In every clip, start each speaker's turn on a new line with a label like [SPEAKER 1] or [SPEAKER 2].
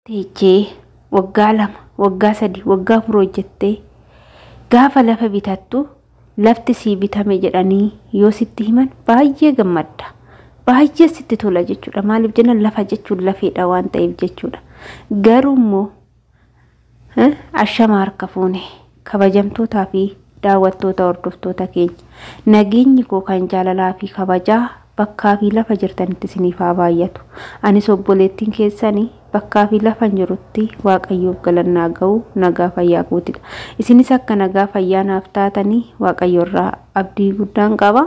[SPEAKER 1] teechee waggaa 2 waggaa 3 waggaa 4 hojjettee gaafa lafa bitattu lafti sii bitame jedhanii yoo sitti himan baay'ee gammadda. Baay'ee sitti tola jechuudha. Maaliif jenna lafa jechuun lafeedha waan ta'eef jechuudha. Garuu ashama harka fuune kabajamtootaa fi daawwattoota hordoftoota keenya nageenyi koo kan jaalalaa fi kabajaa bakkaa fi lafa jirtanitti isiniif haa baay'atu. Anis obboleettiin keessanii bakkaa fi lafa jirutti Waaqayyoof galannaa ga'u nagaa fayyaa guutidha. Isinis akka nagaa fayyaa naaf taatanii Waaqayyoorraa abdii guddaan qaba.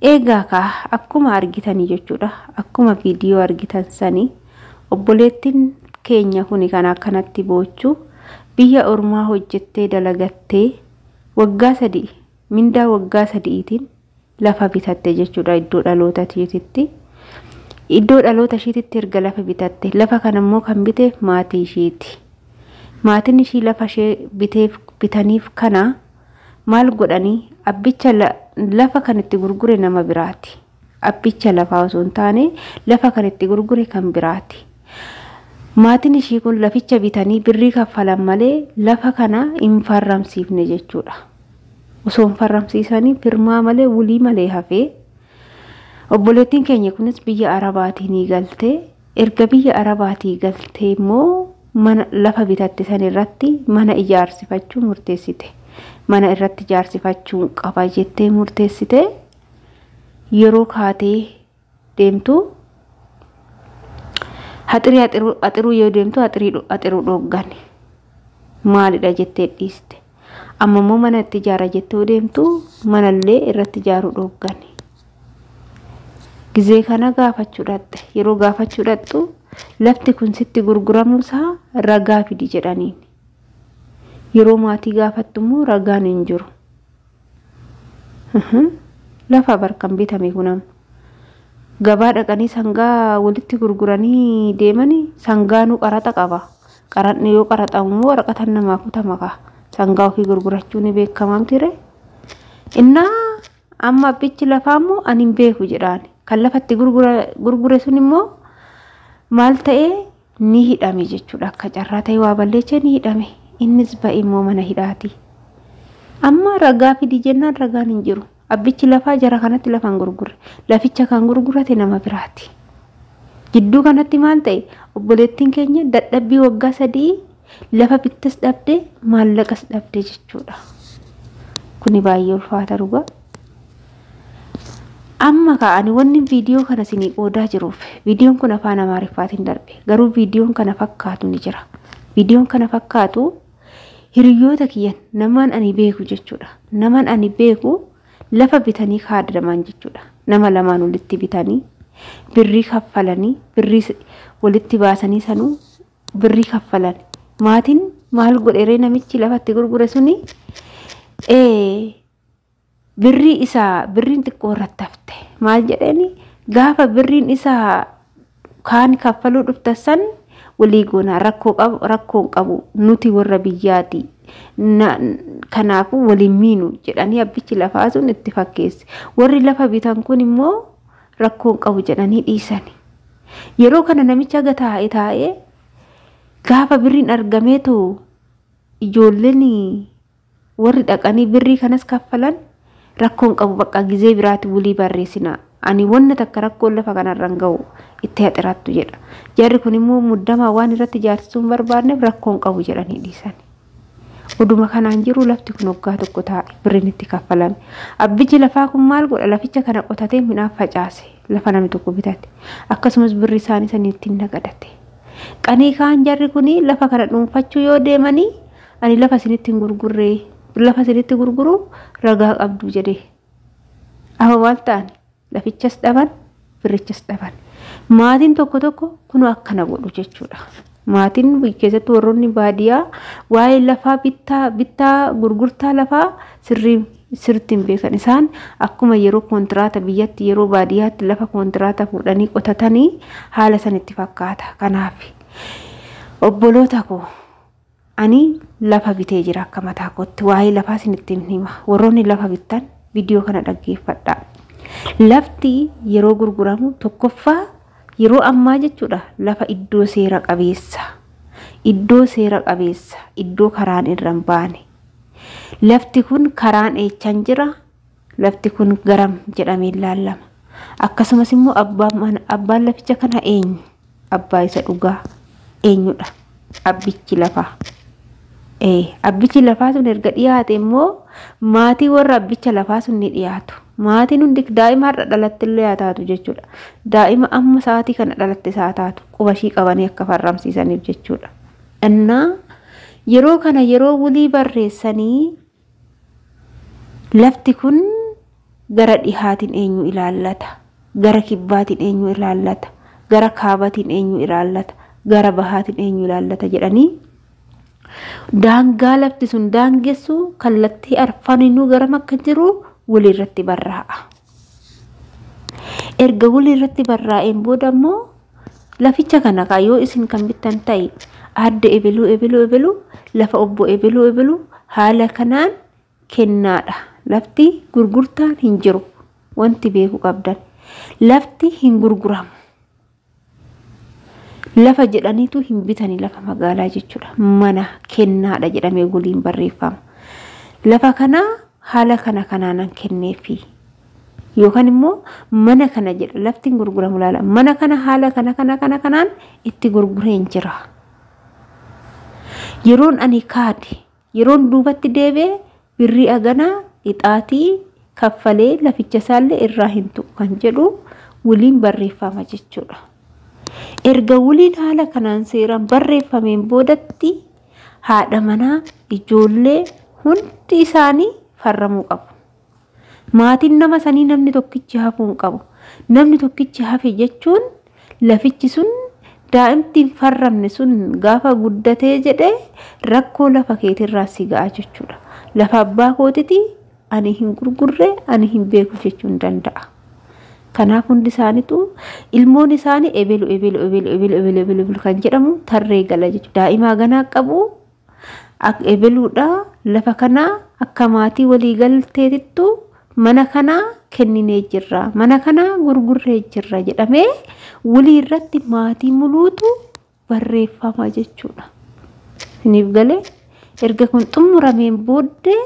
[SPEAKER 1] Egaa akkuma argitanii jechuudha. Akkuma viidiyoo argitan sanii obboleettiin keenya kuni kan akkanatti boochuu biyya ormaa hojjettee dalagattee waggaa 3 mindaa waggaa 3tiin lafa bitatte jechuudha. Iddoo dhaloota ishiititti erga lafa bitatte lafa kanammoo kan biteef maatii ishiiti. Maatiin ishii lafa ishee bitaniif kana maal godhanii abbicha lafa kan itti gurgure nama biraati. Abbicha lafaa osoo hin taane lafa kan itti gurgure kan biraati. Maatiin ishii kun laficha bitanii birrii kaffalan malee lafa kana hin farramsiifne jechuudha. Osoo hin farramsiisanii firmaa malee wulii malee hafee obboleettiin keenya kunis biyya Arabaatii galtee erga biyya Arabaatii galtee immoo mana lafa bitatte san irratti mana ijaarsifachuu murteessite. Mana irratti ijaarsifachuu qaba jettee murteessite. Yeroo kaatee deemtu haxiruu yoo deemtu haxiruu dhoggani maalidha jettee dhiiste. Amma immoo mana itti ijaara jettee deemtu manallee irratti ijaaruu dhoggani. Gizee kana gaafachuu dhatte. Yeroo gaafachuu dhattu lafti kun sitti gurguramuusaa ragaa fidi jedhaniin. Yeroo maatii gaafattu immoo ragaan hin jiru. Lafa barkan bitame kunam gabaa dhaqanii sangaa walitti gurguranii deemanii sangaanuu qaraxa qaba. Qaraxni yoo qaraxamu waraqatan namaa kutama. Sangaa ofii gurgurachuun ni beekamamtire. Innaa amma abbichi lafaa immoo ani hin beeku jedhaan. Kan lafatti gurgure sun immoo maal ta'ee ni hidhame jechuudha. Akka carraa ta'e waa balleechee ni hidhame. Innis ba'e immoo mana hidhaati. Amma ragaa fidi jennaan ragaan hin jiru. Abbichi lafaa jara kanatti lafan gurgure. Laficha kan gurgurate nama biraati. Jidduu kanatti maal ta'e obboleettiin keenya dadhabbii waggaa 3 lafa bittas dhabde maallaqas dhabde jechuudha. Kuni baay'ee ulfaata dhugaa. Amma ka'anii wanni viidiyoo kana isinii qoodaa jiruuf viidiyoon kun afaan Amaariffaatiin darbe. Garuu viidiyoon kana fakkaatu ni jira. Viidiyoon kana fakkaatu hiriyoota kiyyan namaan ani beeku jechuudha. Namaan ani beeku lafa bitanii kaadaman jechuudha. Nama lamaan walitti bitanii birrii kaffalanii birrii walitti baasanii sanuu birrii kaffalan. Maatiin maal godheree namichi lafatti gurgure suni birriin xiqqoo irratti hafte. Maal jedhani gaafa birriin isaa kaan kaffaluu dhufta san walii goonaa rakkoon qabu nuti warra biyyaati. Kanaafu waliin miinu jedhanii abbichi lafaa sun itti fakkeesse. Warri lafa bitan kun immoo rakkoon qabu jedhanii dhiisani. Yeroo kana namicha taa'ee gaafa birriin argameetu ijoolleen warri dhaqanii birrii kanas kaffalan rakkoon qabu bakka gizee biraati wulii barreessina. Ani wanna takka rakkoon lafa kanarraan ga'u itti haxirattu jedha. Jarri kun immoo muddamaa waan irratti ijaarsisuun barbaadneef rakkoon qabu jedhanii dhiisani. Oduma kanaan jiru lafti kun waggaa tokko taa'e birriin itti kaffalame. Abbichi lafaa kun maal godha laficha kana qotatee midhaan facaase lafa namni tokko bitate. Akkasumas birri isaanii saniitti nagadate. Qanii kaan jarri kuni lafa kana dhuunfachuu yoo deemanii ani lafa isinitti hin gurgurree lafa isinitti gurguru ragaa qabdu jedhee. Amma maal ta'an lafichas dhaban birrichas dhaban. Maatiin tokko kun akkana godhu jechuudha. Maatiin keessatti warroonni baadiyyaa waa'ee lafaa bittaa gurgurtaa lafaa sirriin beekan. Isaan akkuma yeroo kontiraata biyyatti yeroo baadiyyaatti lafa kontiraata fuudhanii qotatanii haala sanitti fakkaata. Kanaaf obboloota koo ani lafa bitee jira akka mataa kootti waa'ee lafaa isinitti hima. Warroonni lafa bittan viidiyoo kana dhaggeeffadhaa. Lafti yeroo gurguramu tokkoffaa yeroo ammaa jechuudha lafa iddoo seera qabeessa iddoo seera qabeessa, iddoo karaan irra hin baane. Lafti kun karaan eechan jira, lafti kun garam jedhamee ilaalama. Akkasumas immoo abbaan laficha kana eenyu? Abbaa isa dhugaa eenyudha? Abbichi lafaa. Abbichi lafaa sun erga dhiyaate immoo maatii warra abbicha lafaa sun ni dhiyaatu. Maatiin hundi daa'ima har'a dhalatte illee haa taatu jechuudha. Daa'ima amma sa'aatii kana dhalatte isaa taatu qubashii qabanii akka farramsiisaniif jechuudha. Innaa yeroo kana yeroo wulii barreessanii lafti kun gara dhihaatiin eenyu ilaallata? Gara kibbaatiin eenyu ilaallata? Gara kaabatiin eenyu ilaallata? Gara bahaatiin eenyu ilaallata jedhanii daangaa lafti sun daangessu kallattii arfaninuu garam akka jiru wulii irratti barraa'a. Erga wulii irratti barraa'een booda immoo laficha kana yoo isin kan bittan ta'e adda ebiluu lafa obbo ebiluu haala kanaan kennaadha. Lafti gurgurtaan hin jiru. Wanti beeku qabdan lafti hin gurguramu. Lafa jedhaniitu hin bitanii lafa magaalaa jechuudha. Mana kennaadha jedhamee wuliin barreeffama. Lafa kana haala kanaanan kenneefi yookaan immoo mana kana jedha lafti hin gurguramu laala. Mana kana haala kanaan itti gurgureen jira. Yeroon ani kaade yeroon duubatti deebee birrii aganaa ixaatii kaffalee laficha isaallee irraa hin tuqu kan jedhu wuliin barreeffama jechuudha. Erga wuliin haala kanaan seeraan barreeffameen boodatti haadha manaa ijoollee hundi isaanii farramuu qabu. Maatiin nama sanii namni tokkichi hafuu hin qabu. Namni tokkichi hafe jechuun lafichi sun daa'imtiin farramne sun gaafa guddatee jedhee rakkoo lafa keetirraa si ga'a jechuudha. Lafa abbaa kootiti ani hin gurgurre ani hin beeku jechuun danda'a. Kanaaf hundi isaaniitu ilmoon isaanii ebelu kan jedhamu tarree gala jechuudha. Daa'ima ganaa qabu ebeluudha. Lafa kanaa akka maatii walii galteetittu mana kanaa kenninee jirra, mana kanaa gurgurree jirra jedhamee wulii irratti maatii muluutu barreeffama jechuudha. Isiniif galee erga kun xumurameen booddee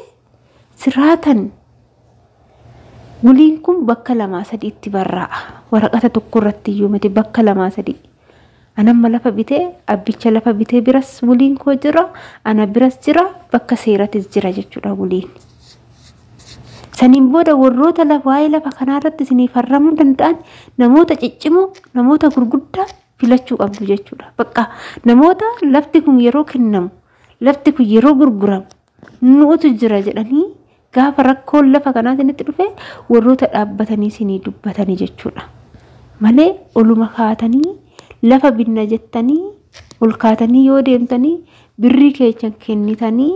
[SPEAKER 1] siraatan wuliin kun bakka 2-3 itti barraa'a. Waraqata tokko irratti iyyuu miti bakka 2-3. Anamma lafa bitee abbicha lafa bitee biras wuliin koo jira, ana biras jira, bakka seeratis jira jechuudha wuliin. Saniin booda warroota waa'ee lafa kanaa irratti isinii farramuu danda'an namoota ciccimoo, namoota gurguddaa filachuu qabdu jechuudha. Bakka namoota lafti kun yeroo kennamu, lafti kun yeroo gurguramu nuutu jira jedhanii gaafa rakkoon lafa kanaa isinitti dhufe warroota dhaabbatanii isinii dubbatanii jechuudha. Malee oluma kaatanii lafa binna jettanii ol kaatanii yoo deemtanii birrii keechan kennitanii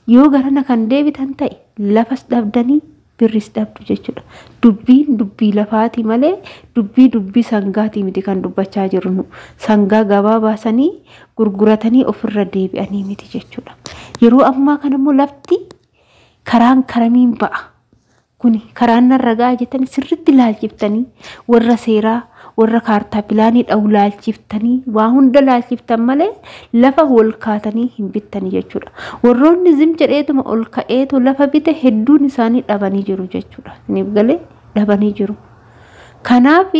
[SPEAKER 1] yoo garana kan deebitan ta'e lafas dhabdanii birris dhabdu jechuudha. Dubbiin dubbii lafaati malee dubbii sangaati miti kan dubbachaa jirru. Sangaa gabaa baasanii gurguratanii ofirra deebi'anii miti jechuudha. Yeroo ammaa kanammoo lafti karaan karamiin ba'a. Kuni karaan narra ga'a jettanii sirriitti laalchiftanii warra seeraa warra kaartaa pilaanii dha'u laalchiftanii waa hunda laalchiftan malee lafa ol kaatanii hin bittanii jechuudha. Warroonni zim jedheetuma ol ka'eetu lafa bite hedduun isaanii dhabanii jiru jechuudha. Isiniif galee dhabanii jiru. Kanaaf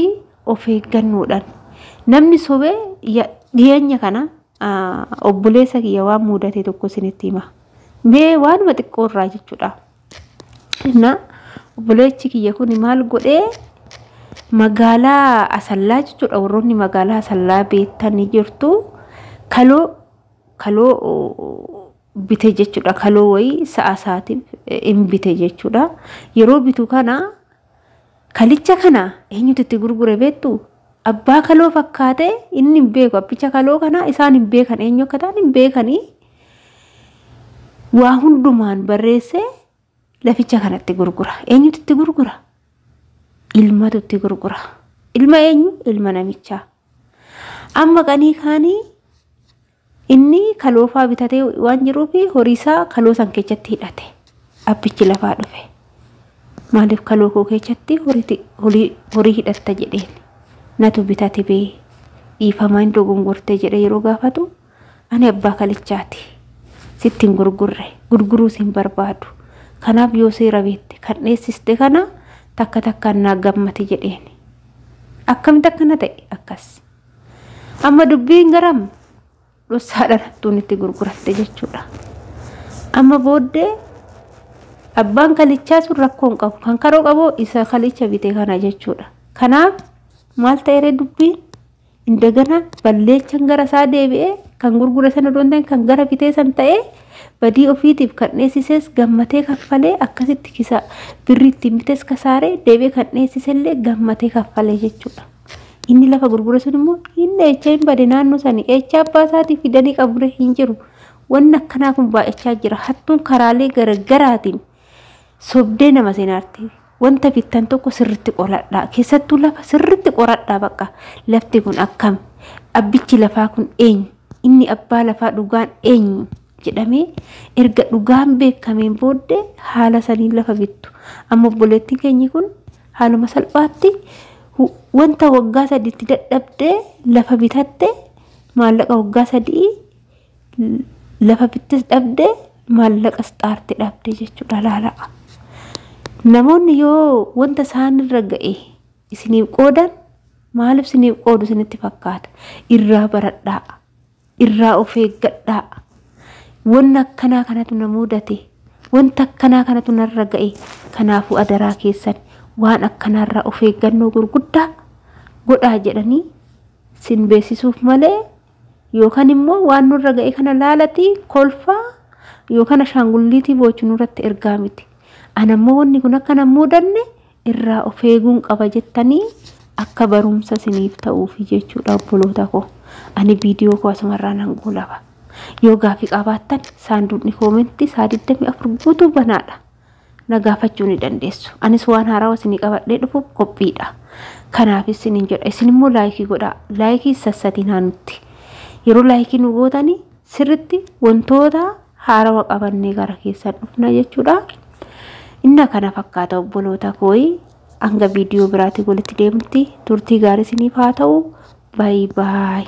[SPEAKER 1] of eeggannoodhaan namni sobee dhiyeenya kana obboleessa kiyya waan mudate tokko isinitti hima. Mee waanuma xiqqoo irraa jechuudha. Na obboleechi kiyya kun maal godhee magaalaa Asallaa jechuudha. Warroonni magaalaa Asallaa beektanii jirtu kaloo bite jechuudha. Kaloo wayii sa'a isaatiif hin bite jechuudha. Yeroo bitu kana kalicha kana eenyutu itti gurgure beektu? Abbaa kaloo fakkaate inni hin beeku. Abbicha kaloo kana isaan hin beekan, eenyu akka ta'an hin beekanii waa hundumaan barreessee laficha kanatti gurgura. Eenyutu itti gurgura? Ilmatu itti gurgura. Ilma eenyu? Ilma namichaa. Amma qanii kaanii inni kaloofaa bitatee waan jiruufi horiisaa kaloo san keessatti hidhate. Abbichi lafaa dhufe. Maaliif kaloo koo keessatti horii hidhatta jedheen? Natu bitate bee dhiifamaa hin dogongortee jedhe yeroo gaafatu ani abbaa kalichaati sittiin gurguruu sin barbaadu kanaaf yoo seera beekte kan dheessiste kana takka naa gammati jedheen akkamitti akkana ta'e akkas amma dubbiin garam dhossaadhaan hattuun itti gurguratte jechuudha amma booddee abbaan kalichaa sun rakkoon qabu kan karoo qabu isa kalicha bite kana jechuudha kanaaf maal ta'e dubbiin indagana balleechan gara isaa deebi'ee kan gurgura sana doontan kan gara bitee san ta'e badii ofiitiif kan dheessises gammatee kaffalee akkasitti kisa birriitti bites kasaaree deebi'ee kan dheessisellee gammatee kaffalee jechuudha inni lafa gurgura sun immoo inni echa hin bade naannoo sanii echa abbaa isaatii fidanii qabure hin jiru wanni akkanaa kun baay'achaa jira hattuun karaalee garaagaraatiin sobdee nama seenaarti wanta bittan tokko sirriitti qoradhaa keessattuu lafa sirriitti qoradhaa bakka lafti kun akkam abbichi lafaa kun eenyu inni abbaa lafaa dhugaan eenyu jedhamee erga dhugaan beekameen booddee haala saniin lafa bittu amma obboleettiin keenya kun haaluma salphaatti wanta waggaa 3 dadhabdee lafa bitatte maallaqa waggaa 3 lafa bittes dhabdee maallaqa xaarte dhabdee jechuudha laala'a namoonni yoo wanta isaanirra ga'e isiniif qoodan maaliif isiniif qoodu isinitti fakkaata irraa baradhaa irraa of eeggadhaa wanna akkanaa kanatu na mudate wanta akkanaa kanatu narra ga'e kanaafuu adaraa keessan waan akkanaarraa of eeggannoo gurguddaa godhaa jedhanii sin beeksisuuf malee yookaan immoo waan nurra ga'e kana laalatii kolfaa yookaan shaangulliitii boocuu nurratti ergaa miti anammoo wanni kun akka nan mudanne irraa of eeguun qaba jettanii akka barumsa siniif ta'uuf jechuudha obboloota koo ani viidiyoo koo asumarraa nan goolaba yoo gaafii qabaattan saanduqni koomentii 24 guutuu banaadha na gaafachuu ni dandeessu anis waan haaraa isinii qabadhee dhufu qophiidha kanaaf isiniin jedha isin immoo laayikii godhaa laayikii sassatinaa nutti yeroo laayikii nu gootanii sirritti wantoota haaraa qabannee gara keessan dhufna jechuudha inna kana fakkaata obboloota kooyi hanga viidiyoo biraatti walitti deemnutti turtii gaarii isiniif haa ta'u bye bye